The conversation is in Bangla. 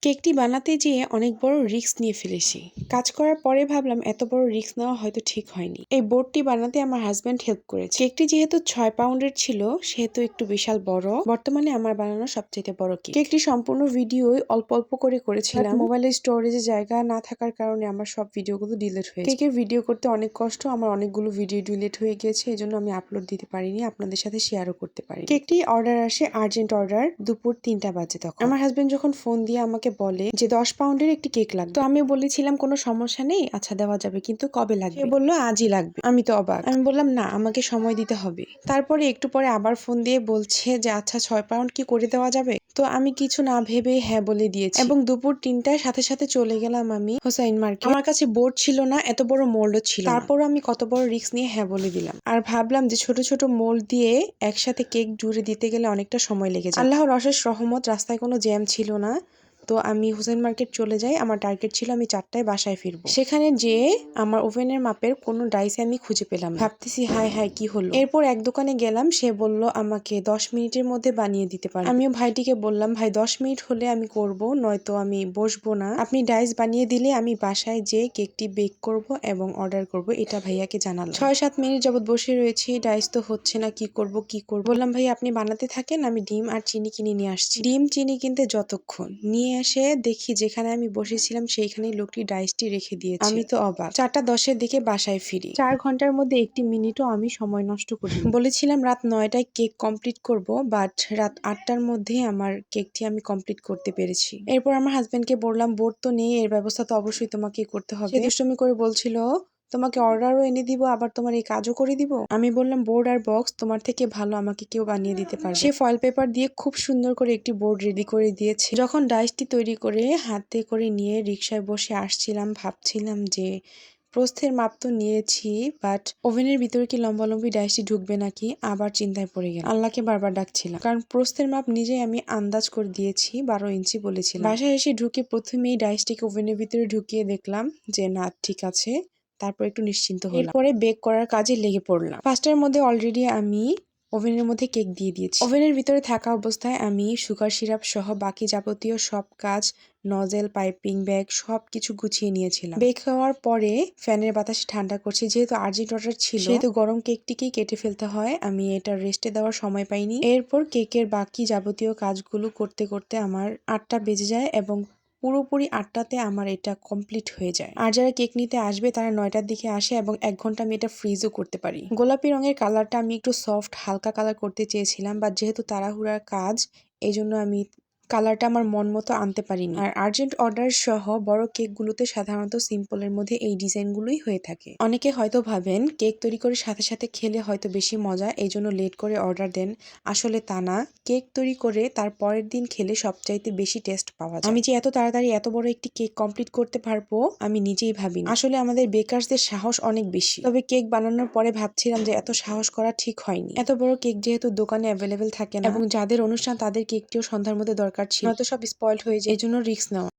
কেকটি বানাতে যেয়ে অনেক বড় রিস্ক নিয়ে ফেলেছি। কাজ করার পরে ভাবলাম এত বড় রিস্ক নেওয়া হয়তো ঠিক হয়নি। এই বোর্ডটি বানাতে আমার হাজব্যান্ড হেল্প করেছে। কেকটি যেহেতু 6 পাউন্ডের ছিল সেহেতু একটু বিশাল বড়, বর্তমানে আমার বানানো সবচেয়ে বড় কেক। কেকটি সম্পূর্ণ ভিডিওই অল্প অল্প করে করেছিলাম। মোবাইলের স্টোরেজে জায়গা না থাকার কারণে আমার সব ভিডিওগুলো ডিলিট হয়েছে। কেকের ভিডিও করতে অনেক কষ্ট, আমার অনেকগুলো ভিডিও ডিলিট হয়ে গিয়েছে, এজন্য আমি আপলোড দিতে পারিনি, আপনাদের সাথে শেয়ারও করতে পারি। কেকটি অর্ডার আসে, আর্জেন্ট অর্ডার, দুপুর 3টা বাজে। তখন আমার হাজব্যান্ড যখন ফোন দিয়ে আমাকে বলে যে 10 পাউন্ডের একটি কেক লাগবে, তো আমি বলেছিলাম কোনো সমস্যা নেই, আচ্ছা দেওয়া যাবে, কিন্তু কবে লাগবে? সে বললো আজই লাগবে। আমি তো অবাক, আমি বললাম না, আমাকে সময় দিতে হবে। তারপরে একটু পরে আবার ফোন দিয়ে বলছে যে আচ্ছা 6 পাউন্ড কি করে দেওয়া যাবে? তো আমি কিছু না ভেবে হ্যাঁ বলে দিয়েছি এবং দুপুর 3টায় সাথে সাথে চলে গেলাম আমি হোসাইন মার্কেট। আমার কাছে বোর্ড ছিল না, এত বড় মোল্ডও ছিল না। তারপর আমি কত বড় রিস্ক নিয়ে হ্যাঁ বলে দিলাম, আর ভাবলাম যে ছোট ছোট মোল্ড দিয়ে একসাথে কেক জুড়ে দিতে গেলে অনেকটা সময় লেগে যায়। আল্লাহর অশেষ রহমত, রাস্তায় কোনো জ্যাম ছিল না। তো আমি হোসেন মার্কেট চলে যাই। আমার টার্গেট ছিল আমি 4টায় বাসায় ফিরবো। সেখানে যেয়ে আমার ওভেনের মাপের কোনো ডাইস আমি খুঁজে পেলাম না। ভাবতেছি হায় হায় কি হলো। এরপর এক দোকানে গেলাম, সে বলল আমাকে 10 মিনিটের মধ্যে বানিয়ে দিতে পারবে। আমিও ভাইটিকে বললাম ভাই 10 মিনিট হলে আমি করব, নয়তো আমি বসবো না। আপনি ডাইস বানিয়ে দিলে আমি বাসায় যেয়ে কেকটি বেক করব এবং অর্ডার করব, এটা ভাইয়াকে জানালাম। 6-7 মিনিট যাবত বসে রয়েছি, ডাইস তো হচ্ছে না, কি করব। বললাম ভাই আপনি বানাতে থাকেন, আমি ডিম আর চিনি কিনে নিয়ে আসছি। ডিম চিনি কিনতে যতক্ষণ, নিয়ে এসে দেখি যেখানে আমি বসেছিলাম সেইখানেই লোকটি ডাইসটি রেখে দিয়েছে। আমি তো অবাক। 4টা 10-এর দিকে বাসায় ফিরি। 4 ঘন্টার মধ্যে 1 মিনিটও আমি সময় নষ্ট করি। বলেছিলাম রাত 9টায় কেক কমপ্লিট করব, বাট রাত 8টার মধ্যে আমার কেকটি আমি কমপ্লিট করতে পেরেছি। এরপর আমার হাজবেন্ডকে বললাম বোর্ড তো নেই, এর ব্যবস্থা তো অবশ্যই তোমাকে করতে হবে। সে দুষ্টুমি করে বলছিল তোমাকে অর্ডারও এনে দিব, আবার তোমার এই কাজও করে দিব। আমি বললাম বোর্ড আর বক্স তোমার থেকে ভালো আমাকে কেউ বানিয়ে দিতে পারবে। সে ফয়েল পেপার দিয়ে খুব সুন্দর করে একটি বোর্ড রেডি করে দিয়েছে। যখন ডাইসটি তৈরি করে হাতে করে নিয়ে রিক্সায় বসে আসছিলাম, ভাবছিলাম যে প্রস্থের মাপ তো নিয়েছি, বাট ওভেনের ভিতরে কি লম্বালম্বি ডাইসটি ঢুকবে নাকি, আবার চিন্তায় পড়ে গেল। আল্লাহকে বারবার ডাকছিলাম, কারণ প্রস্থের মাপ নিজেই আমি আন্দাজ করে দিয়েছি, 12 ইঞ্চি বলেছিলাম। বাসায় এসে ঢুকে প্রথমেই ডাইসটিকে ওভেনের ভিতরে ঢুকিয়ে দেখলাম যে না ঠিক আছে, তারপর একটু নিশ্চিন্ত হলাম। এরপরে বেক করার কাজে লেগে পড়লাম। 5টার মধ্যে অলরেডি আমি ওভেনের মধ্যে কেক দিয়ে দিয়েছি। ওভেনের ভিতরে থাকা অবস্থায় আমি সুগার সিরাপ সহ বাকি যাবতীয় সব কাজ, নজেল, পাইপিং ব্যাগ সবকিছু গুছিয়ে নিয়েছিলাম। বেক হওয়ার পরে ফ্যানের বাতাসে ঠান্ডা করছি, যেহেতু আর্জেন্ট অর্ডার ছিল সেহেতু গরম কেকটিকেই কেটে ফেলতে হয়, আমি এটা রেস্টে দেওয়ার সময় পাইনি। এরপর কেকের বাকি যাবতীয় কাজগুলো করতে করতে আমার 8টা বেজে যায় এবং পুরোপুরি 8টাতে আমার এটা কমপ্লিট হয়ে যায়। আর যারা কেক নিতে আসবে তারা 9টার দিকে আসে এবং 1 ঘন্টা আমি এটা ফ্রিজও করতে পারি। গোলাপি রঙের কালারটা আমি একটু সফট হালকা কালার করতে চেয়েছিলাম, বাট যেহেতু তাড়াহুড়ার কাজ এই জন্য আমি কালারটা আমার মন মতো আনতে পারিনি। আর আর্জেন্ট অর্ডার সহ বড় কেকগুলোতে সাধারণত সিম্পলের মধ্যে এই ডিজাইনগুলোই হয়ে থাকে। অনেকে হয়তো ভাবেন কেক তৈরি করে সাথে সাথে খেলে হয়তো বেশি মজা, এই জন্য লেট করে অর্ডার দেন। আসলে তা না, কেক তৈরি করে তার পরের দিন খেলে সবচাইতে বেশি টেস্ট পাওয়া যায়। আমি যে এত তাড়াতাড়ি এত বড় একটি কেক কমপ্লিট করতে পারবো আমি নিজেই ভাবিনি। আসলে আমাদের বেকারসদের সাহস অনেক বেশি, তবে কেক বানানোর পরে ভাবছিলাম যে এত সাহস করা ঠিক হয়নি। এত বড় কেক যেহেতু দোকানে অ্যাভেলেবেল থাকে না এবং যাদের অনুষ্ঠান তাদের কেকটিও সন্ধ্যার মধ্যে দরকার ছিল, নয়তো সব স্পয়েলড হয়ে যায়, এই জন্য রিস্ক নেওয়া।